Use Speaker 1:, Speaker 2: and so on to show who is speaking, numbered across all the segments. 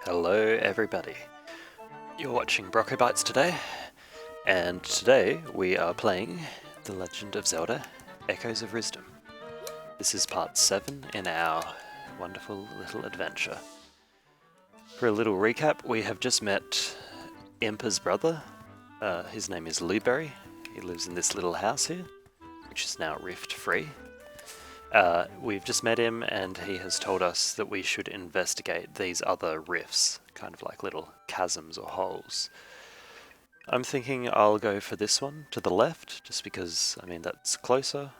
Speaker 1: Hello everybody, you're watching Brocco Bites today, and today we are playing The Legend of Zelda, Echoes of Wisdom. This is part 7 in our wonderful little adventure. For a little recap, we have just met Impa's brother. His name is Luberry. He lives in this little house here, which is now rift-free. We've just met him and he has told us that we should investigate these other rifts, kind of like little chasms or holes. I'm thinking I'll go for this one to the left, just because, I mean, that's closer,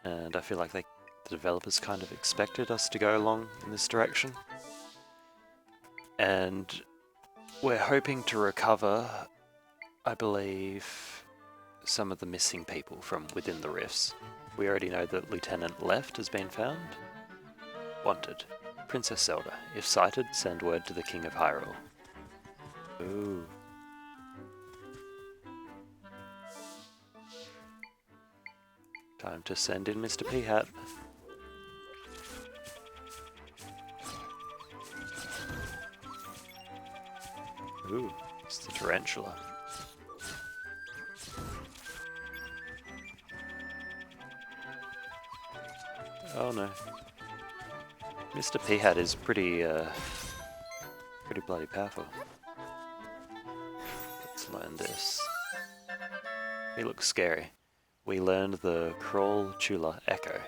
Speaker 1: and I feel like the developers kind of expected us to go along in this direction. And we're hoping to recover, I believe, some of the missing people from within the rifts. We already know that Lieutenant Left has been found. Wanted. Princess Zelda. If sighted, send word to the King of Hyrule. Ooh. Time to send in Mr. P-Hat. Ooh, it's the tarantula. Oh no. Mr. P-Hat is pretty bloody powerful. Let's learn this. He looks scary. We learned the Crawl Chula Echo.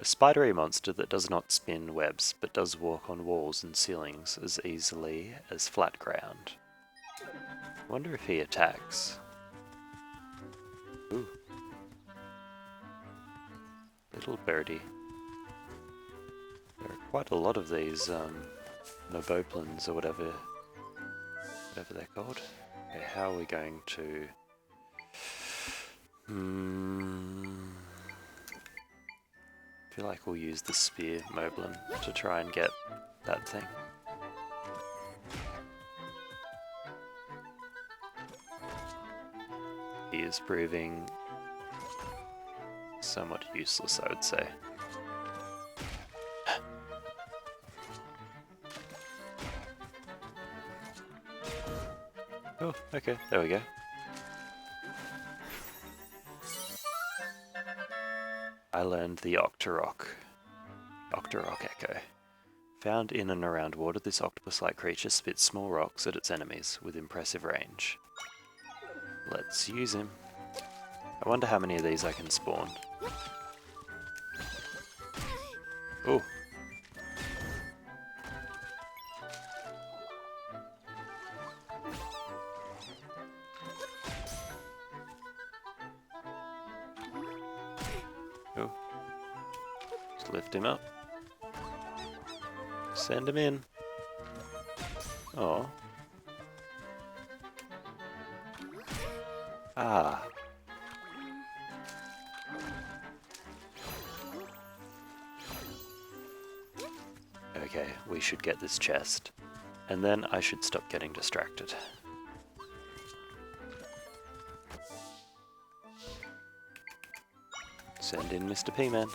Speaker 1: A spidery monster that does not spin webs, but does walk on walls and ceilings as easily as flat ground. I wonder if he attacks. Ooh. Little birdie. There are quite a lot of these Noboplans or whatever they're called. Okay, how are we going to... I feel like we'll use the spear Moblin to try and get that thing. He is proving somewhat useless, I would say. Oh, okay, there we go. I learned the Octorok Echo. Found in and around water, this octopus-like creature spits small rocks at its enemies with impressive range. Let's use him. I wonder how many of these I can spawn. Oh. Oh. Just lift him up. Send him in. Oh. Ah. Okay, we should get this chest. And then I should stop getting distracted. Send in Mr. P-Man.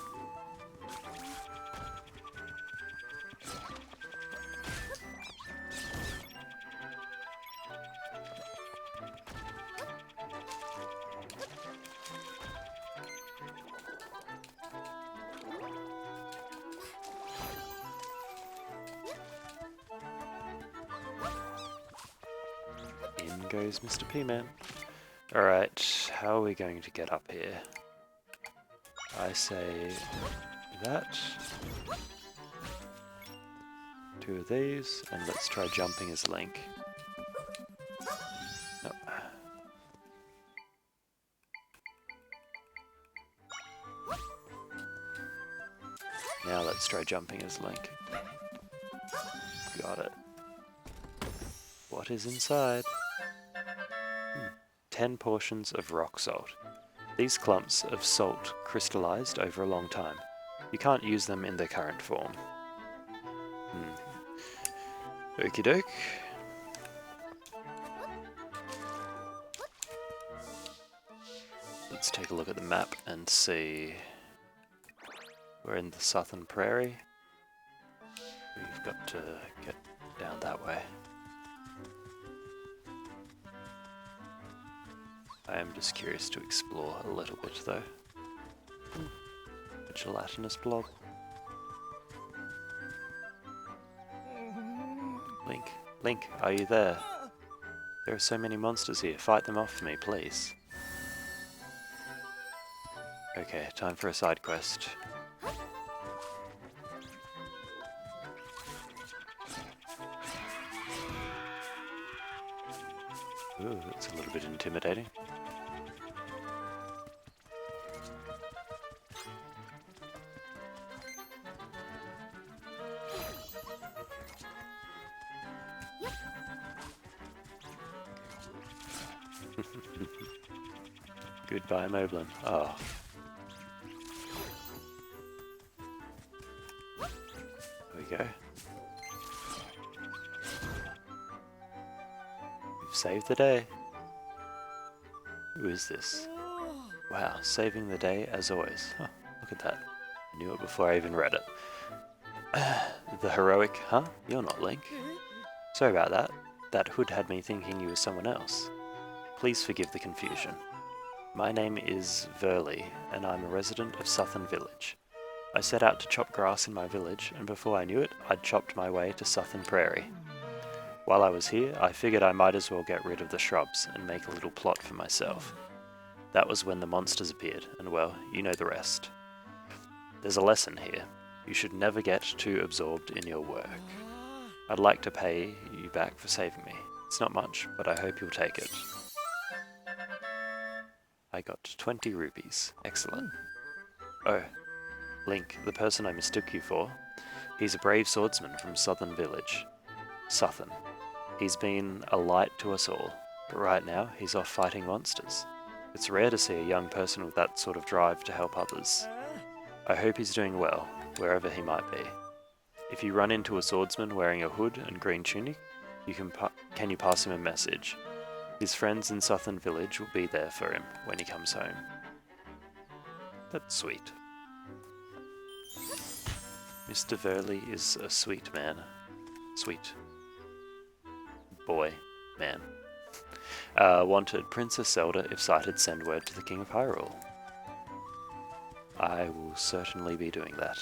Speaker 1: In goes Mr. P-Man. Alright, how are we going to get up here? I say that. 2 of these, and let's try jumping as Link. Nope. Now let's try jumping as Link. Got it. What is inside? 10 portions of rock salt. These clumps of salt crystallized over a long time. You can't use them in their current form. Okie doke. Let's take a look at the map and see. We're in the southern prairie. We've got to get down that way. I am just curious to explore a little bit though. A gelatinous blob. Link, are you there? There are so many monsters here. Fight them off for me, please. Okay, time for a side quest. Ooh, that's a little bit intimidating. Goodbye, Moblin. Oh. There we go. We've saved the day. Who is this? Wow, saving the day as always. Huh, look at that. I knew it before I even read it. The heroic, huh? You're not Link. Sorry about that. That hood had me thinking you were someone else. Please forgive the confusion. My name is Verley, and I'm a resident of Southern Village. I set out to chop grass in my village, and before I knew it, I'd chopped my way to Southern Prairie. While I was here, I figured I might as well get rid of the shrubs and make a little plot for myself. That was when the monsters appeared, and well, you know the rest. There's a lesson here. You should never get too absorbed in your work. I'd like to pay you back for saving me. It's not much, but I hope you'll take it. I got 20 rupees. Excellent. Oh, Link, the person I mistook you for. He's a brave swordsman from Southern Village. Southern. He's been a light to us all, but right now he's off fighting monsters. It's rare to see a young person with that sort of drive to help others. I hope he's doing well, wherever he might be. If you run into a swordsman wearing a hood and green tunic, can you pass him a message? His friends in Southern Village will be there for him when he comes home. That's sweet. Mr. Verley is a sweet man. Sweet boy, man. Wanted Princess Zelda, if sighted, send word to the King of Hyrule. I will certainly be doing that.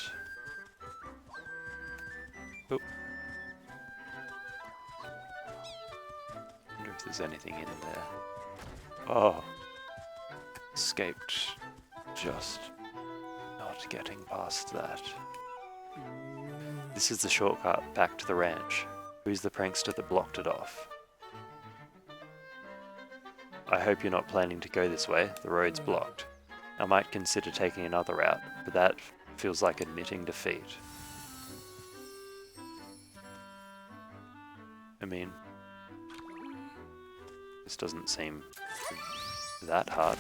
Speaker 1: Oh. Wonder if there's anything in there. Oh. Escaped. Just not getting past that. This is the shortcut back to the ranch. Who's the prankster that blocked it off? I hope you're not planning to go this way. The road's blocked. I might consider taking another route, but that feels like admitting defeat. I mean, this doesn't seem that hard.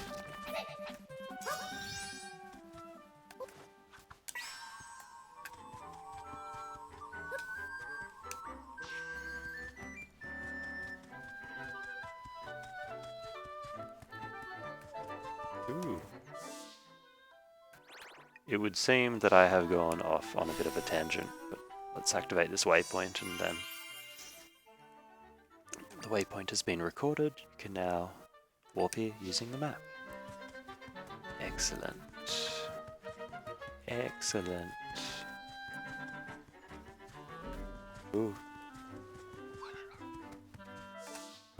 Speaker 1: Ooh. It would seem that I have gone off on a bit of a tangent, but let's activate this waypoint and then the waypoint has been recorded. You can now warp here using the map. Excellent. Excellent. Ooh.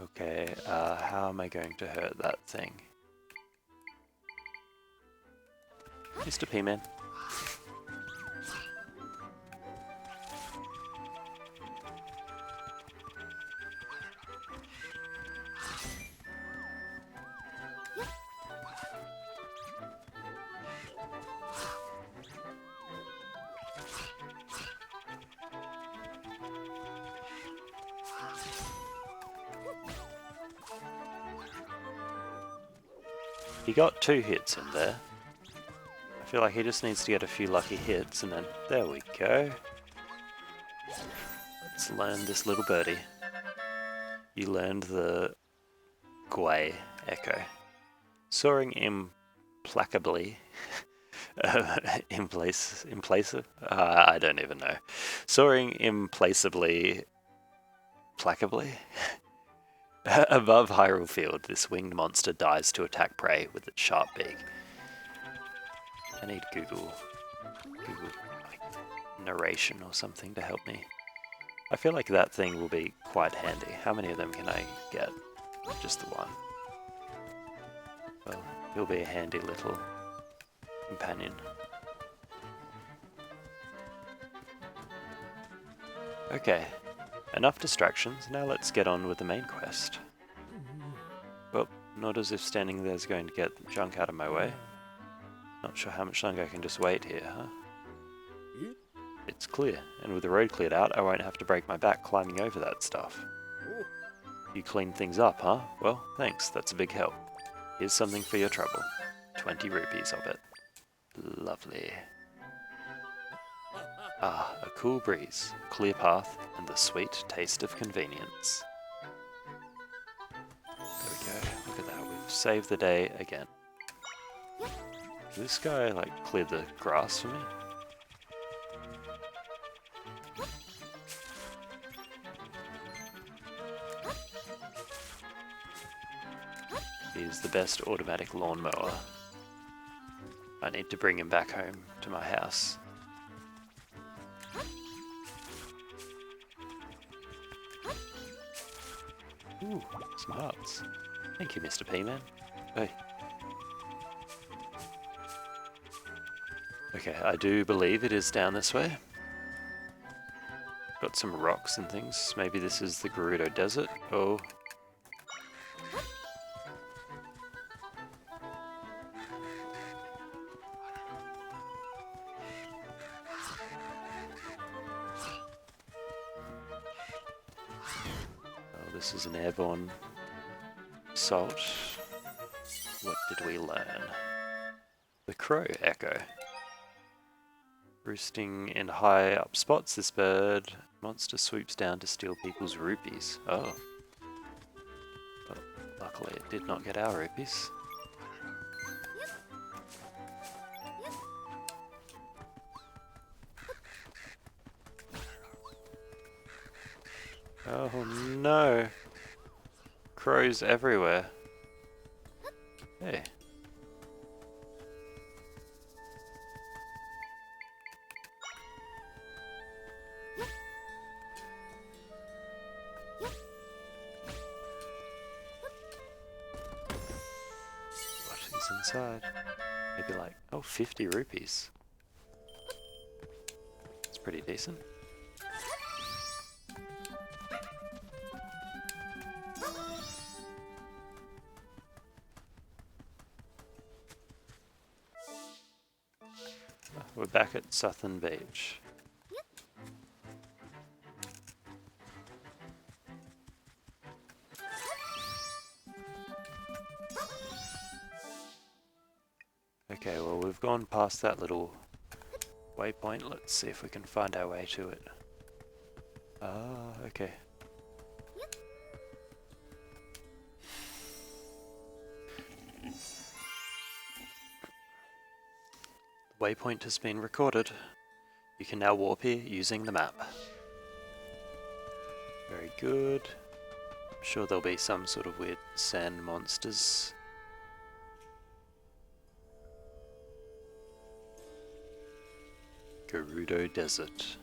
Speaker 1: Okay, how am I going to hurt that thing? Mr. P-Man. He got 2 hits in there. I feel like he just needs to get a few lucky hits and then, there we go. Let's learn this little birdie. You learned the Gwei echo. Soaring implacably, I don't even know. Soaring implacably placably. Above Hyrule Field, this winged monster dives to attack prey with its sharp beak. I need Google like, narration or something to help me. I feel like that thing will be quite handy. How many of them can I get? Just the one. Well, he'll be a handy little companion. Okay, enough distractions, now let's get on with the main quest. Well, not as if standing there is going to get junk out of my way. Not sure how much longer I can just wait here, huh? It's clear, and with the road cleared out, I won't have to break my back climbing over that stuff. You cleaned things up, huh? Well, thanks, that's a big help. Here's something for your trouble. 20 rupees of it. Lovely. Ah, a cool breeze, clear path, and the sweet taste of convenience. There we go, look at that, we've saved the day again. Did this guy, like, clear the grass for me? He's the best automatic lawnmower. I need to bring him back home to my house. Ooh, some hearts. Thank you, Mr. P-Man. Hey. Okay, I do believe it is down this way. Got some rocks and things. Maybe this is the Gerudo Desert. Oh. This is an airborne assault. What did we learn? The crow echo. Roosting in high up spots, this bird monster swoops down to steal people's rupees. Oh. But luckily it did not get our rupees. Oh no! Crows everywhere. Hey. What is inside? Maybe like, oh, 50 rupees. It's pretty decent. We're back at Southern Beach. Okay, well we've gone past that little waypoint. Let's see if we can find our way to it. Ah, okay. Waypoint has been recorded. You can now warp here using the map. Very good. I'm sure there'll be some sort of weird sand monsters. Gerudo Desert.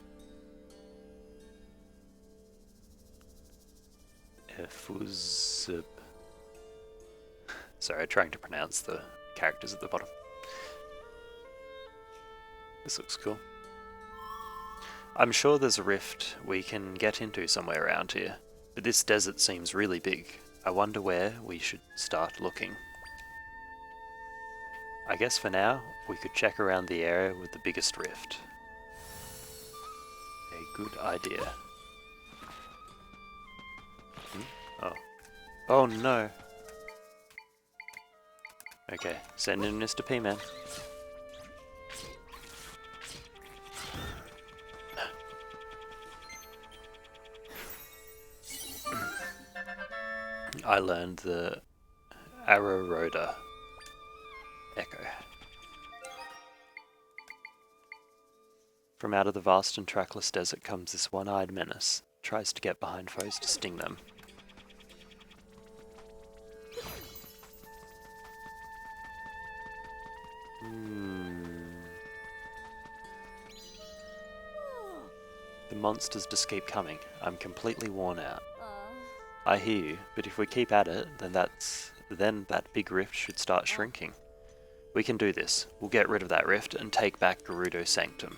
Speaker 1: Efuzib. Sorry, trying to pronounce the characters at the bottom. This looks cool. I'm sure there's a rift we can get into somewhere around here, but this desert seems really big. I wonder where we should start looking. I guess for now, we could check around the area with the biggest rift. A good idea. Oh. Oh no! Okay, send in Mr. P-Man. I learned the Aurora Echo. From out of the vast and trackless desert comes this one-eyed menace, tries to get behind foes to sting them. The monsters just keep coming. I'm completely worn out. I hear you, but if we keep at it, then that big rift should start shrinking. We can do this. We'll get rid of that rift and take back Gerudo Sanctum.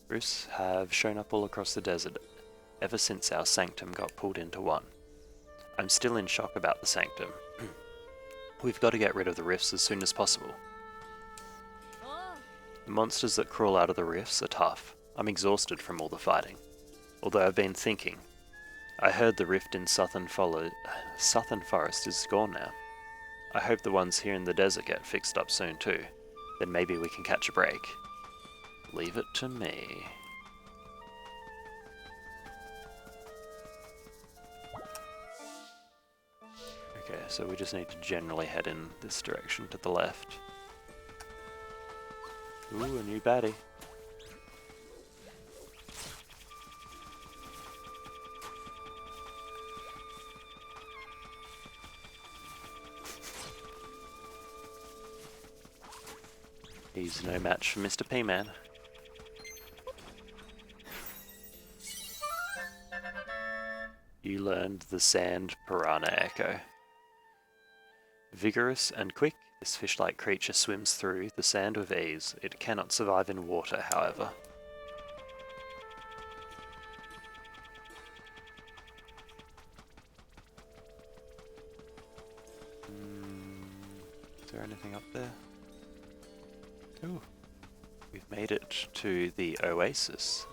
Speaker 1: Rifts have shown up all across the desert ever since our Sanctum got pulled into one. I'm still in shock about the Sanctum. We've got to get rid of the rifts as soon as possible. The monsters that crawl out of the rifts are tough. I'm exhausted from all the fighting. Although I've been thinking, I heard the rift in Southern Forest is gone now. I hope the ones here in the desert get fixed up soon too. Then maybe we can catch a break. Leave it to me. Okay, so we just need to generally head in this direction to the left. Ooh, a new baddie. He's no match for Mr. P-Man. You learned the Sand Piranha Echo. Vigorous and quick, this fish-like creature swims through the sand with ease. It cannot survive in water, however. Is there anything up there? Ooh, we've made it to the oasis.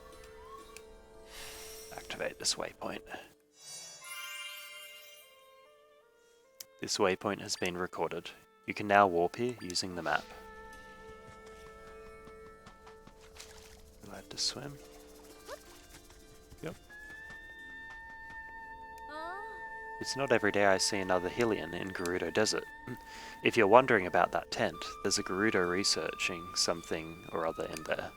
Speaker 1: Activate this waypoint. This waypoint has been recorded. You can now warp here using the map. Glad to swim. Yep. It's not every day I see another Hylian in Gerudo Desert. If you're wondering about that tent, there's a Gerudo researching something or other in there.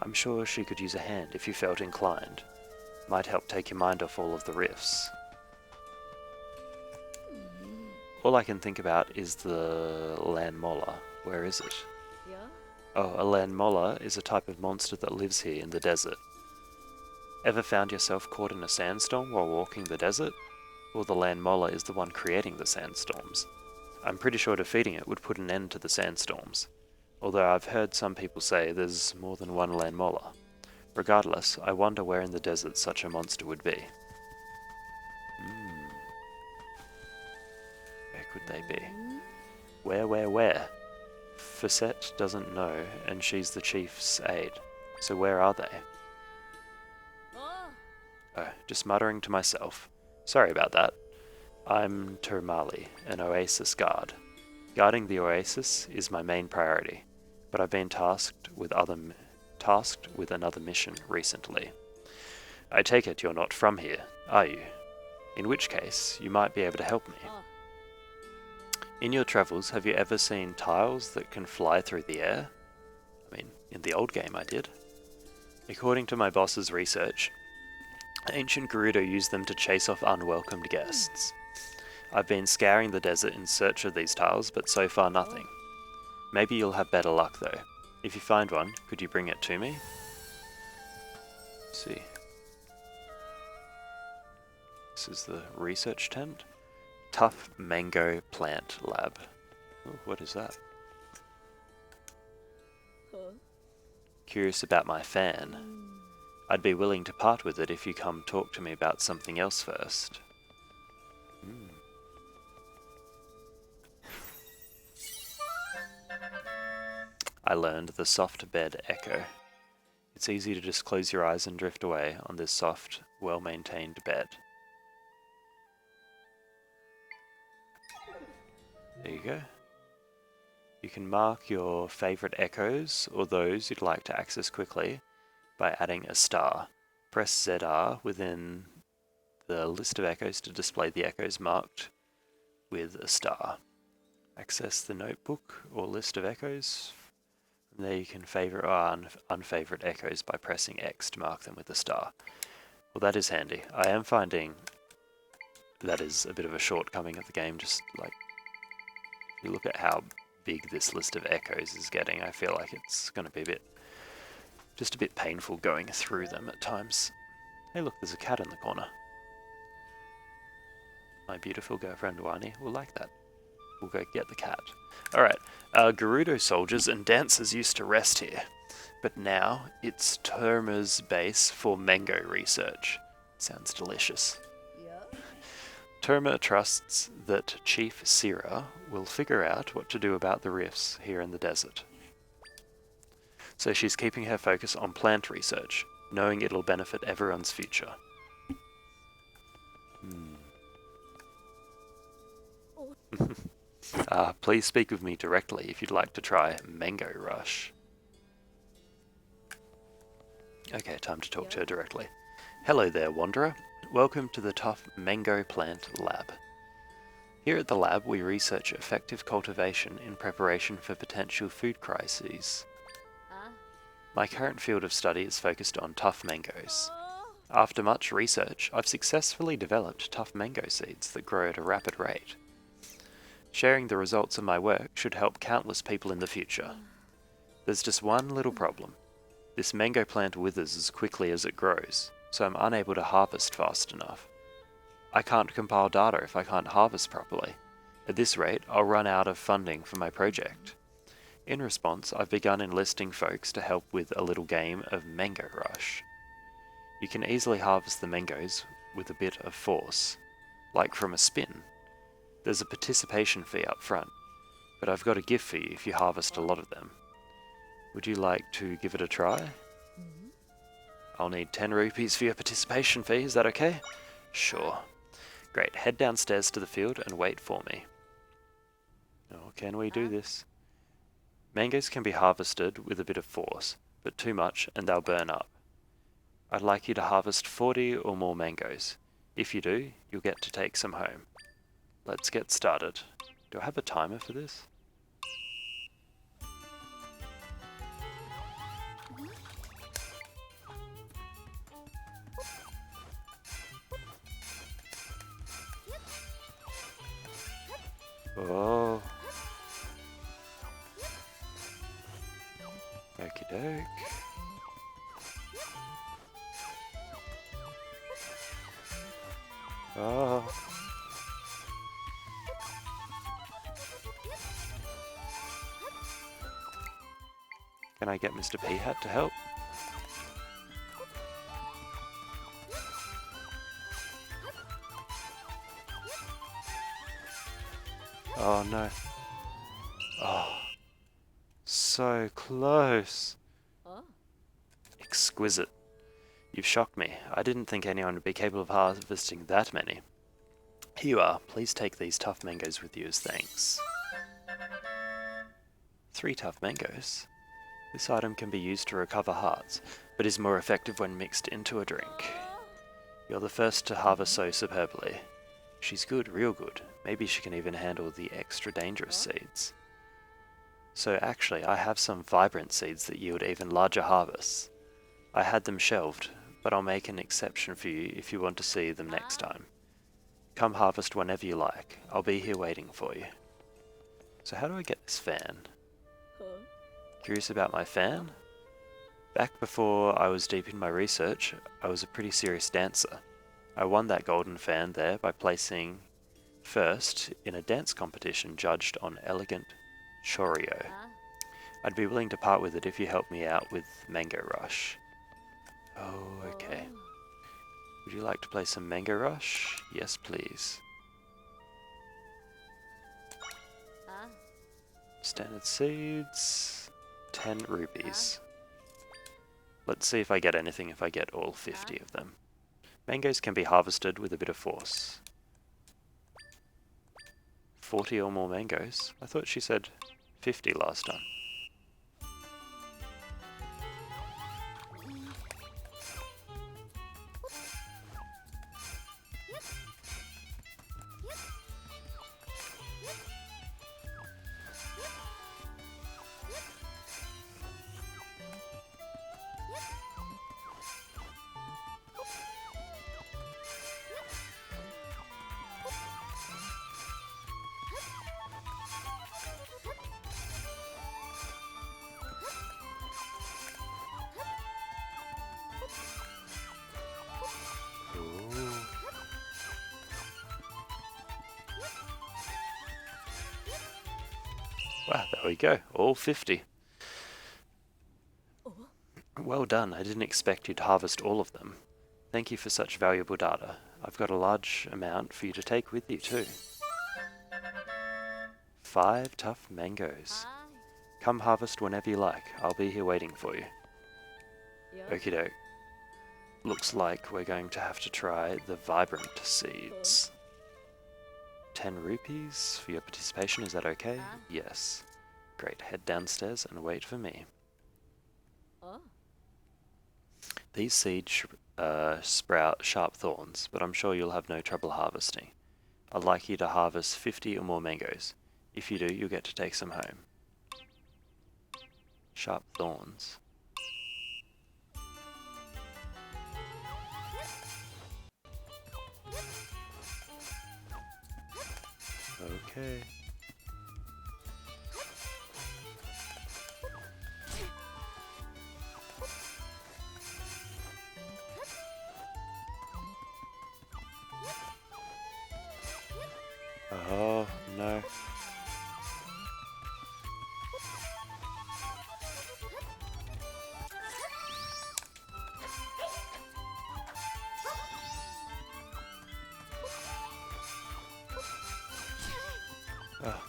Speaker 1: I'm sure she could use a hand if you felt inclined. Might help take your mind off all of the rifts. All I can think about is the Landmola. Where is it? Yeah? Oh, a Landmola is a type of monster that lives here in the desert. Ever found yourself caught in a sandstorm while walking the desert? Well, the Landmola is the one creating the sandstorms. I'm pretty sure defeating it would put an end to the sandstorms. Although I've heard some people say there's more than one Landmola. Regardless, I wonder where in the desert such a monster would be. Where could they be? Where? Facette doesn't know, and she's the chief's aide. So where are they? Oh, just muttering to myself. Sorry about that. I'm Termali, an oasis guard. Guarding the oasis is my main priority, but I've been tasked with another mission recently. I take it you're not from here, are you? In which case, you might be able to help me. In your travels, have you ever seen tiles that can fly through the air? I mean, in the old game I did. According to my boss's research, ancient Gerudo used them to chase off unwelcomed guests. I've been scouring the desert in search of these tiles, but so far nothing. Maybe you'll have better luck though. If you find one, could you bring it to me? Let's see. This is the research tent. Tough Mango Plant Lab. Ooh, what is that? Curious about my fan. I'd be willing to part with it if you come talk to me about something else first. I learned the soft bed echo. It's easy to just close your eyes and drift away on this soft, well-maintained bed. There you go. You can mark your favorite echoes or those you'd like to access quickly by adding a star. Press ZR within the list of echoes to display the echoes marked with a star. Access the notebook or list of echoes And there you can favourite or unfavourite echoes by pressing X to mark them with a star. Well, that is handy. I am finding that is a bit of a shortcoming of the game, just like, if you look at how big this list of echoes is getting, I feel like it's going to be just a bit painful going through them at times. Hey look, there's a cat in the corner. My beautiful girlfriend Wani will like that. We'll go get the cat. Alright, Gerudo soldiers and dancers used to rest here, but now it's Terma's base for mango research. Sounds delicious. Terma trusts that Chief Sira will figure out what to do about the rifts here in the desert. So she's keeping her focus on plant research, knowing it'll benefit everyone's future. Please speak with me directly if you'd like to try Mango Rush. Okay, time to talk to her directly. Hello there, Wanderer. Welcome to the Tough Mango Plant Lab. Here at the lab, we research effective cultivation in preparation for potential food crises. My current field of study is focused on tough mangoes. After much research, I've successfully developed tough mango seeds that grow at a rapid rate. Sharing the results of my work should help countless people in the future. There's just one little problem. This mango plant withers as quickly as it grows, so I'm unable to harvest fast enough. I can't compile data if I can't harvest properly. At this rate, I'll run out of funding for my project. In response, I've begun enlisting folks to help with a little game of Mango Rush. You can easily harvest the mangoes with a bit of force, like from a spin. There's a participation fee up front, but I've got a gift for you if you harvest a lot of them. Would you like to give it a try? I'll need 10 rupees for your participation fee, is that okay? Sure. Great, head downstairs to the field and wait for me. Oh, can we do this? Mangoes can be harvested with a bit of force, but too much and they'll burn up. I'd like you to harvest 40 or more mangoes. If you do, you'll get to take some home. Let's get started. Do I have a timer for this? Oh. Okie doke. Oh. Can I get Mr. Peahat to help? Oh no. Oh. So close. Exquisite. You've shocked me. I didn't think anyone would be capable of harvesting that many. Here you are. Please take these tough mangoes with you as thanks. 3 tough mangoes? This item can be used to recover hearts, but is more effective when mixed into a drink. You're the first to harvest so superbly. She's good, real good. Maybe she can even handle the extra dangerous seeds. So actually, I have some vibrant seeds that yield even larger harvests. I had them shelved, but I'll make an exception for you if you want to see them next time. Come harvest whenever you like. I'll be here waiting for you. So how do I get this fan? Curious about my fan? Back before I was deep in my research, I was a pretty serious dancer. I won that golden fan there by placing first in a dance competition judged on elegant choreo. I'd be willing to part with it if you help me out with Mango Rush. Oh, okay. Would you like to play some Mango Rush? Yes, please. Standard seeds, 10 rupees. Let's see if I get anything if I get all 50 of them. Mangoes can be harvested with a bit of force. 40 or more mangoes? I thought she said 50 last time. Wow, there we go. All 50. Well done. I didn't expect you to harvest all of them. Thank you for such valuable data. I've got a large amount for you to take with you too. 5 tough mangoes. Come harvest whenever you like. I'll be here waiting for you. Okie doke. Looks like we're going to have to try the vibrant seeds. 10 rupees for your participation, is that okay? Yes. Great, head downstairs and wait for me. These seeds sprout sharp thorns, but I'm sure you'll have no trouble harvesting. I'd like you to harvest 50 or more mangoes. If you do, you'll get to take some home. Sharp thorns. Okay. Oh, no. Oh.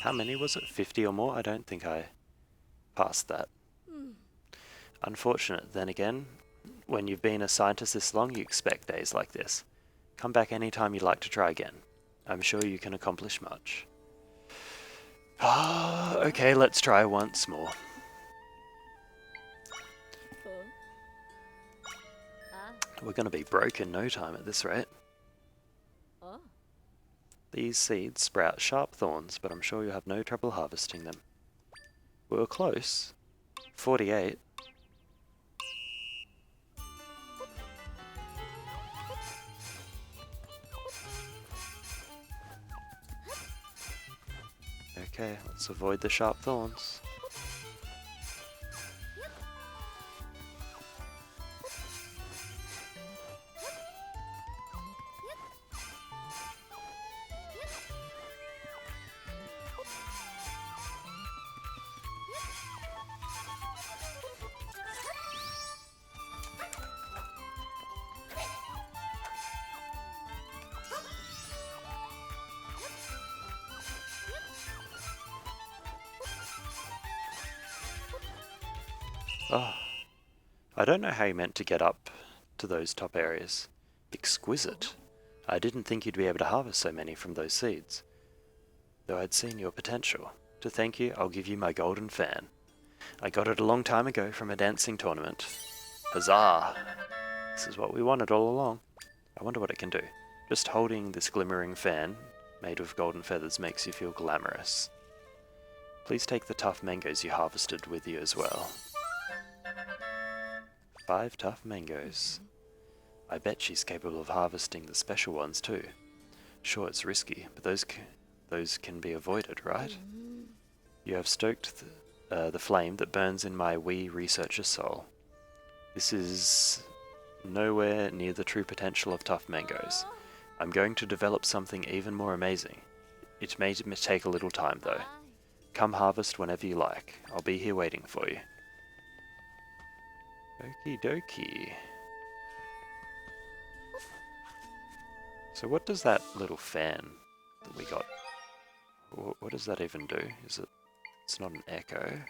Speaker 1: How many was it? 50 or more? I don't think I passed that. Unfortunate. Then again, when you've been a scientist this long, you expect days like this. Come back anytime you'd like to try again. I'm sure you can accomplish much. Ah, okay, let's try once more. We're going to be broke in no time at this rate. These seeds sprout sharp thorns, but I'm sure you'll have no trouble harvesting them. We were close. 48. Okay, let's avoid the sharp thorns. Oh, I don't know how you meant to get up to those top areas. Exquisite. I didn't think you'd be able to harvest so many from those seeds, though I'd seen your potential. To thank you, I'll give you my golden fan. I got it a long time ago from a dancing tournament. Huzzah! This is what we wanted all along. I wonder what it can do. Just holding this glimmering fan made of golden feathers makes you feel glamorous. Please take the tough mangoes you harvested with you as well. 5 tough mangoes. I bet she's capable of harvesting the special ones too. Sure, it's risky, but those can be avoided, right? You have stoked the flame that burns in my wee researcher's soul. This is nowhere near the true potential of tough mangoes. I'm going to develop something even more amazing. It may take a little time though. Come harvest whenever you like. I'll be here waiting for you. Okie dokie. So what does that little fan that we got, what does that even do? Is it, it's not an echo.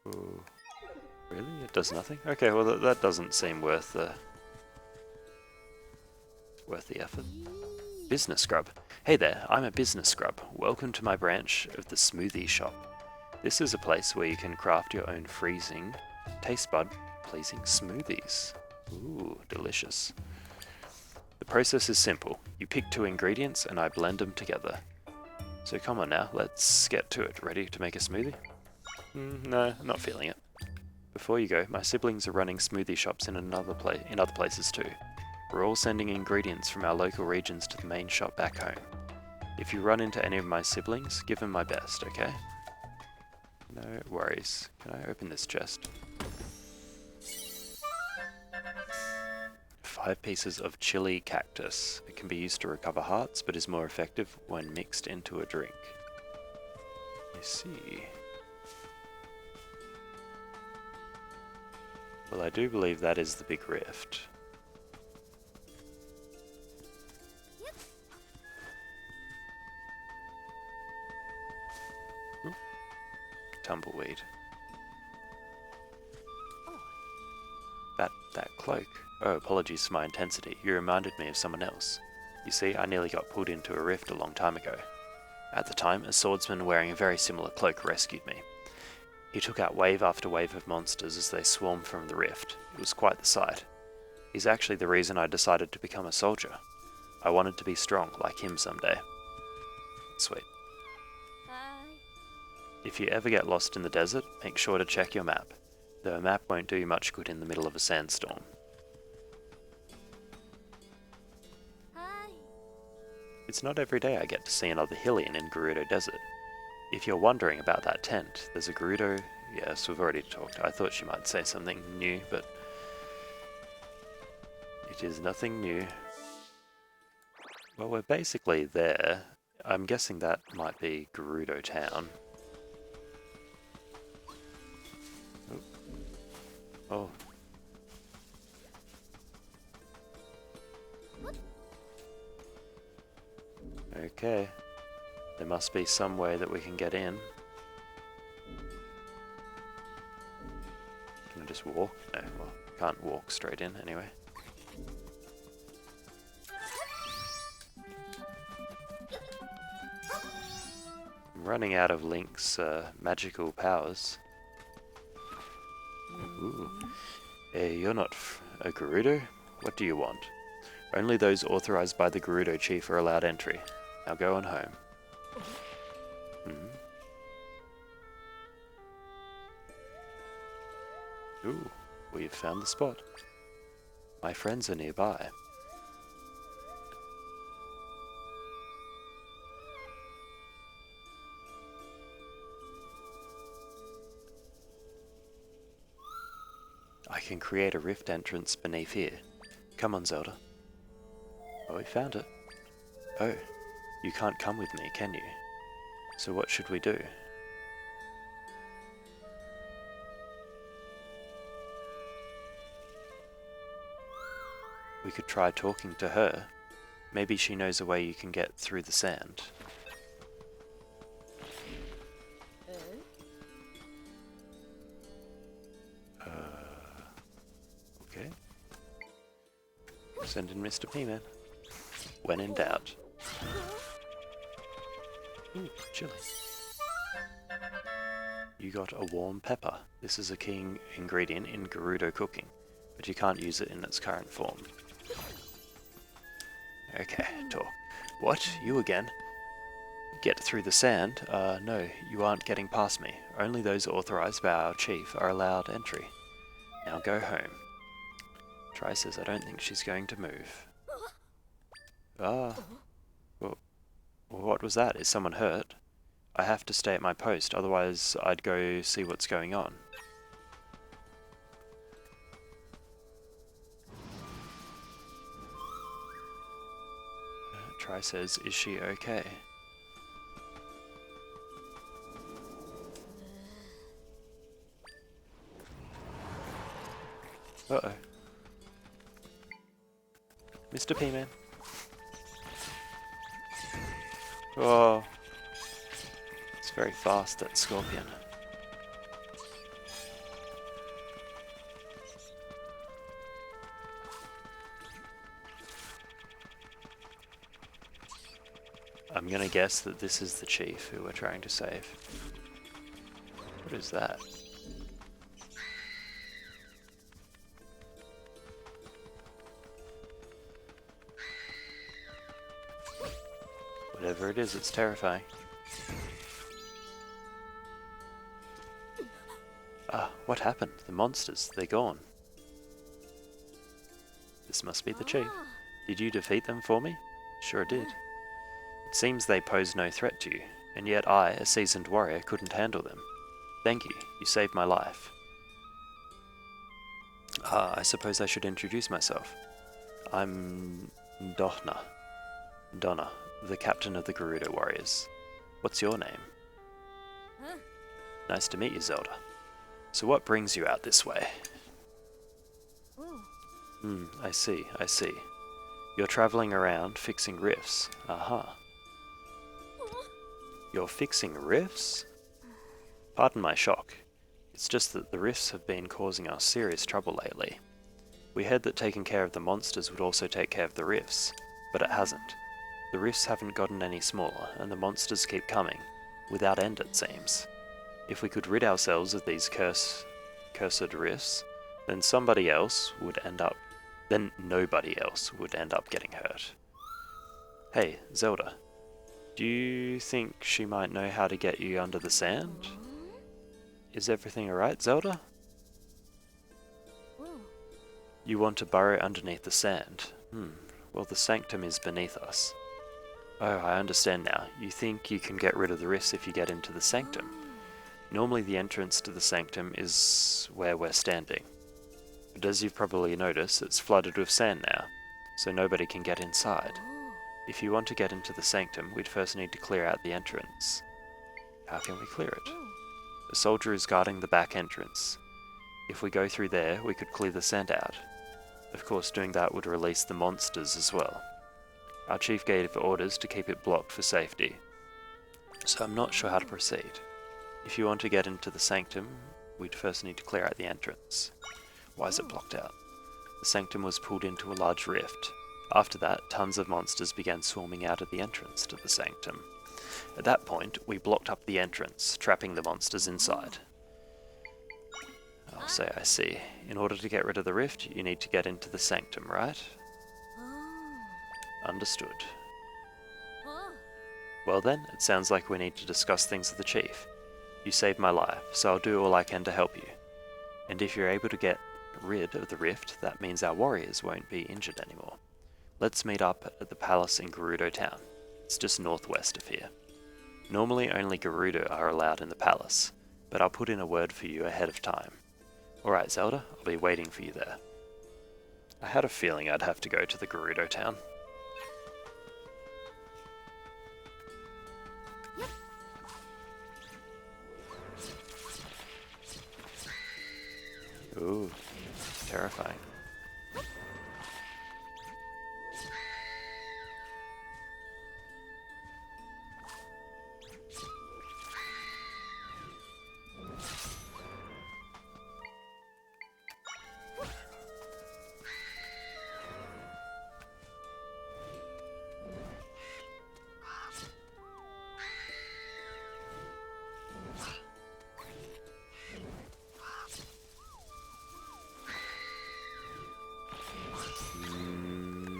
Speaker 1: Ooh, really? It does nothing? Okay, well that doesn't seem worth the effort. Business scrub. Hey there, I'm a business scrub. Welcome to my branch of the smoothie shop. This is a place where you can craft your own freezing, taste bud pleasing smoothies. Ooh, delicious. The process is simple. You pick 2 ingredients and I blend them together. So come on now, let's get to it. Ready to make a smoothie? No, not feeling it. Before you go, my siblings are running smoothie shops in other places too. We're all sending ingredients from our local regions to the main shop back home. If you run into any of my siblings, give them my best, okay? No worries. Can I open this chest? 5 pieces of chili cactus. It can be used to recover hearts, but is more effective when mixed into a drink. I see. Well, I do believe that is the big rift. Ooh. Tumbleweed. That cloak. Oh, apologies for my intensity. You reminded me of someone else. You see, I nearly got pulled into a rift a long time ago. At the time, a swordsman wearing a very similar cloak rescued me. He took out wave after wave of monsters as they swarmed from the rift. It was quite the sight. He's actually the reason I decided to become a soldier. I wanted to be strong, like him someday. Sweet.
Speaker 2: Hi.
Speaker 1: If you ever get lost in the desert, make sure to check your map. Though a map won't do you much good in the middle of a sandstorm.
Speaker 2: Hi.
Speaker 1: It's not every day I get to see another Hylian in Gerudo Desert. If you're wondering about that tent, there's a Gerudo... Yes, we've already talked. I thought she might say something new, but... it is nothing new. Well, we're basically there. I'm guessing that might be Gerudo Town. Oh. Okay. There must be some way that we can get in. Can I just walk? No, well, can't walk straight in anyway. I'm running out of Link's magical powers. Ooh. Hey, you're not a Gerudo? What do you want? Only those authorized by the Gerudo chief are allowed entry. Now go on home. Ooh, we've found the spot. My friends are nearby. I can create a rift entrance beneath here. Come on, Zelda. Oh, we found it. Oh, you can't come with me, can you? So what should we do? We could try talking to her. Maybe she knows a way you can get through the sand. Okay. Send in Mr. P-Man. When in doubt. Ooh, chili. You got a warm pepper. This is a key ingredient in Gerudo cooking, but you can't use it in its current form. Okay, talk. What? You again? Get through the sand? No, you aren't getting past me. Only those authorized by our chief are allowed entry. Now go home. Tri says I don't think she's going to move. Ah. Well, what was that? Is someone hurt? I have to stay at my post, otherwise I'd go see what's going on. Tri says, is she okay? Uh-oh. Mr. P-Man. Oh. It's very fast, that scorpion. I'm gonna guess that this is the chief who we're trying to save. What is that? Whatever it is, it's terrifying. Ah, what happened? The monsters, they're gone. This must be the chief. Did you defeat them for me? Sure did. It seems they pose no threat to you, and yet I, a seasoned warrior, couldn't handle them. Thank you, you saved my life. Ah, I suppose I should introduce myself. I'm Donna, the captain of the Gerudo warriors. What's your name?
Speaker 2: Huh?
Speaker 1: Nice to meet you, Zelda. So what brings you out this way?
Speaker 2: Ooh.
Speaker 1: I see. You're traveling around fixing rifts. Aha. You're fixing rifts? Pardon my shock. It's just that the rifts have been causing us serious trouble lately. We heard that taking care of the monsters would also take care of the rifts, but it hasn't. The rifts haven't gotten any smaller, and the monsters keep coming, without end it seems. If we could rid ourselves of these cursed rifts, then nobody else would end up getting hurt. Hey, Zelda, do you think she might know how to get you under the sand? Is everything alright, Zelda?
Speaker 2: Ooh.
Speaker 1: You want to burrow underneath the sand? Well, the sanctum is beneath us. Oh, I understand now. You think you can get rid of the rifts if you get into the sanctum. Normally the entrance to the sanctum is where we're standing. But as you've probably noticed, it's flooded with sand now, so nobody can get inside. If you want to get into the sanctum, we'd first need to clear out the entrance. How can we clear it? A soldier is guarding the back entrance. If we go through there, we could clear the sand out. Of course, doing that would release the monsters as well. Our chief gave orders to keep it blocked for safety, so I'm not sure how to proceed. If you want to get into the sanctum, we'd first need to clear out the entrance. Why is it blocked out? The sanctum was pulled into a large rift. After that, tons of monsters began swarming out of the entrance to the sanctum. At that point, we blocked up the entrance, trapping the monsters inside. I'll say I see. In order to get rid of the rift, you need to get into the sanctum, right? Understood. Well then, it sounds like we need to discuss things with the chief. You saved my life, so I'll do all I can to help you. And if you're able to get rid of the rift, that means our warriors won't be injured anymore. Let's meet up at the palace in Gerudo town. It's just northwest of here. Normally only Gerudo are allowed in the palace, but I'll put in a word for you ahead of time. Alright Zelda, I'll be waiting for you there. I had a feeling I'd have to go to the Gerudo town. Ooh, terrifying.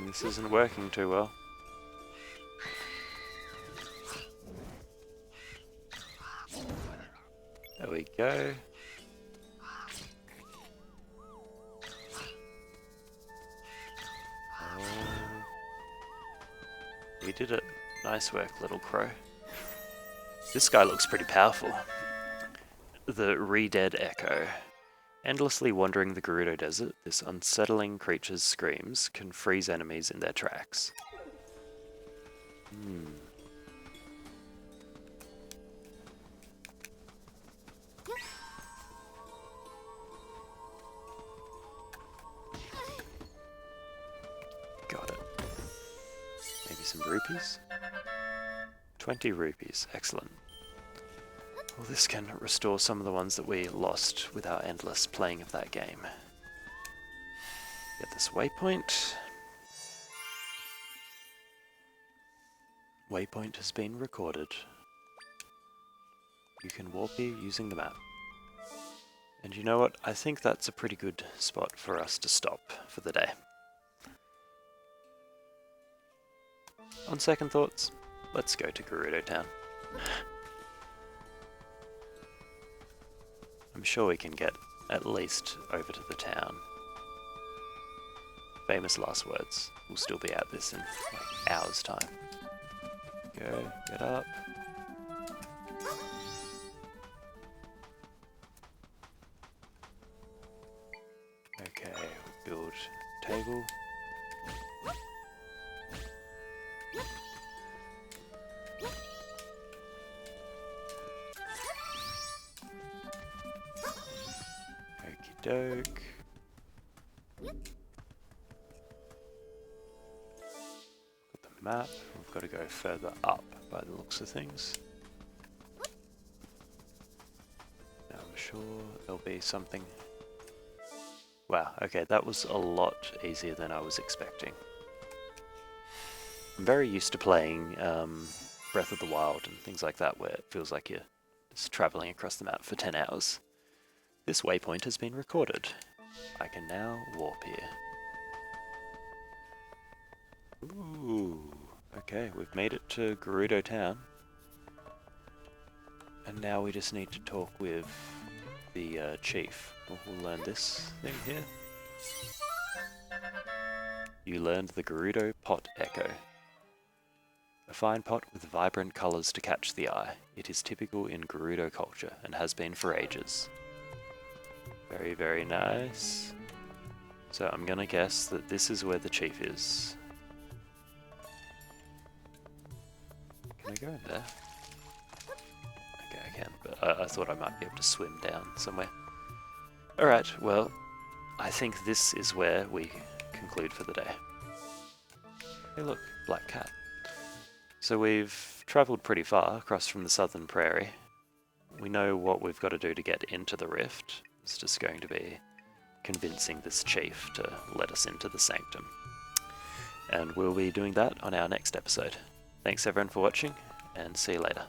Speaker 1: This isn't working too well. There we go. We did it. Nice work, little crow. This guy looks pretty powerful. The Re-Dead Echo. Endlessly wandering the Gerudo Desert, this unsettling creature's screams can freeze enemies in their tracks. Got it. Maybe some rupees? 20 rupees, excellent. Well, this can restore some of the ones that we lost with our endless playing of that game. Get this waypoint. Waypoint has been recorded. You can warp here using the map. And you know what? I think that's a pretty good spot for us to stop for the day. On second thoughts, let's go to Gerudo Town. I'm sure we can get at least over to the town. Famous last words. We'll still be at this in like hours' time. Go, get up. Okay, build table. doke. Got the map. We've got to go further up by the looks of things. Now I'm sure there'll be something. Wow, okay, that was a lot easier than I was expecting. I'm very used to playing Breath of the Wild and things like that, where it feels like you're just travelling across the map for 10 hours. This waypoint has been recorded. I can now warp here. Ooh, okay, we've made it to Gerudo town. And now we just need to talk with the chief. We'll learn this thing here. You learned the Gerudo pot echo. A fine pot with vibrant colours to catch the eye. It is typical in Gerudo culture and has been for ages. Very, very nice. So I'm gonna guess that this is where the chief is. Can I go in there? Okay, I can, but I thought I might be able to swim down somewhere. Alright, well, I think this is where we conclude for the day. Hey look, black cat. So we've travelled pretty far across from the southern prairie. We know what we've got to do to get into the rift. It's just going to be convincing this chief to let us into the sanctum. And we'll be doing that on our next episode. Thanks everyone for watching, and see you later.